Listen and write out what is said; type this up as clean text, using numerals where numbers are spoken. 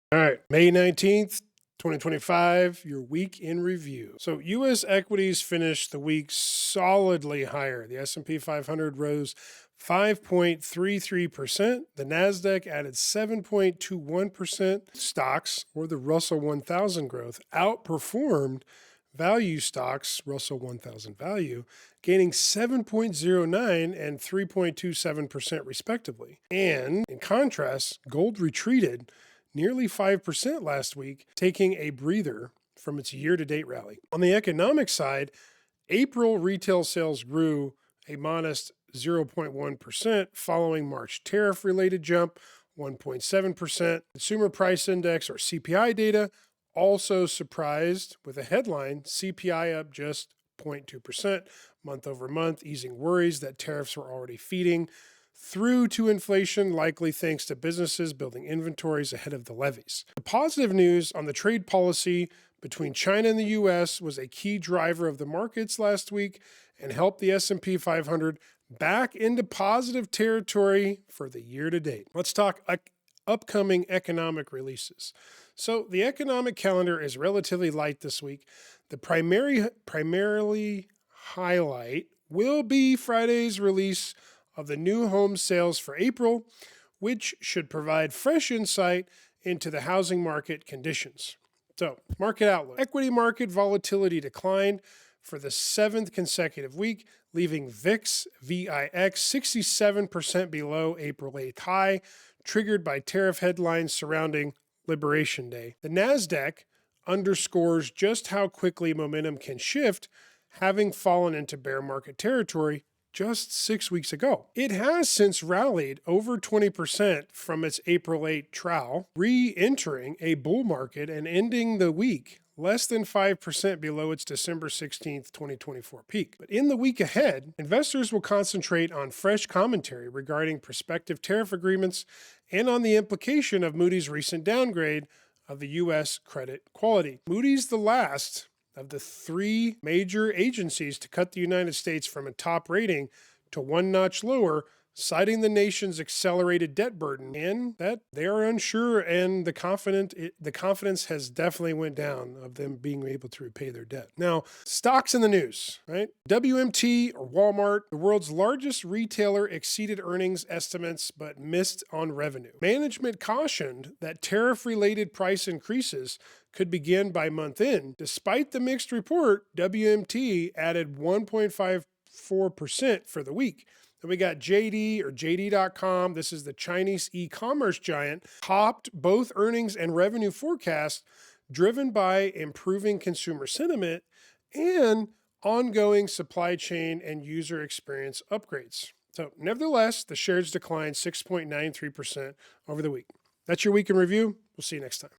All right, May 19th, 2025, your week in review. So U.S. equities finished the week solidly higher. The S&P 500 rose 5.33%. The Nasdaq added 7.21%. Stocks, or the Russell 1000 growth, outperformed value stocks, Russell 1000 value, gaining 7.09 and 3.27% respectively. And in contrast, gold retreated nearly 5% last week, taking a breather from its year-to-date rally. On the economic side, April retail sales grew a modest 0.1% following March tariff-related jump, 1.7%. Consumer Price Index, or CPI data, also surprised with a headline, CPI up just 0.2% month over month, easing worries that tariffs were already feeding through to inflation, likely thanks to businesses building inventories ahead of the levies. The positive news on the trade policy between China and the U.S. was a key driver of the markets last week and helped the S&P 500 back into positive territory for the year to date. Let's talk upcoming economic releases. So the economic calendar is relatively light this week. The primarily highlight will be Friday's release of the new home sales for April, which should provide fresh insight into the housing market conditions. So, market outlook. Equity market volatility declined for the 7th consecutive week, leaving VIX 67% below April 8th high, triggered by tariff headlines surrounding Liberation Day. The Nasdaq underscores just how quickly momentum can shift, having fallen into bear market territory just 6 weeks ago. It has since rallied over 20% from its April 8 trough, re-entering a bull market and ending the week less than 5% below its December 16th, 2024 peak. But in the week ahead, investors will concentrate on fresh commentary regarding prospective tariff agreements and on the implication of Moody's recent downgrade of the U.S. credit quality. Moody's the last of the 3 major agencies to cut the United States from a top rating to one notch lower, citing the nation's accelerated debt burden, and that they are unsure, and the confidence has definitely went down of them being able to repay their debt. Now, stocks in the news, right? WMT, or Walmart, the world's largest retailer, exceeded earnings estimates but missed on revenue. Management cautioned that tariff-related price increases could begin by month end. Despite the mixed report, WMT added 1.54% for the week. Then we got JD, or JD.com. This is the Chinese e-commerce giant, topped both earnings and revenue forecasts, driven by improving consumer sentiment and ongoing supply chain and user experience upgrades. So nevertheless, the shares declined 6.93% over the week. That's your week in review. We'll see you next time.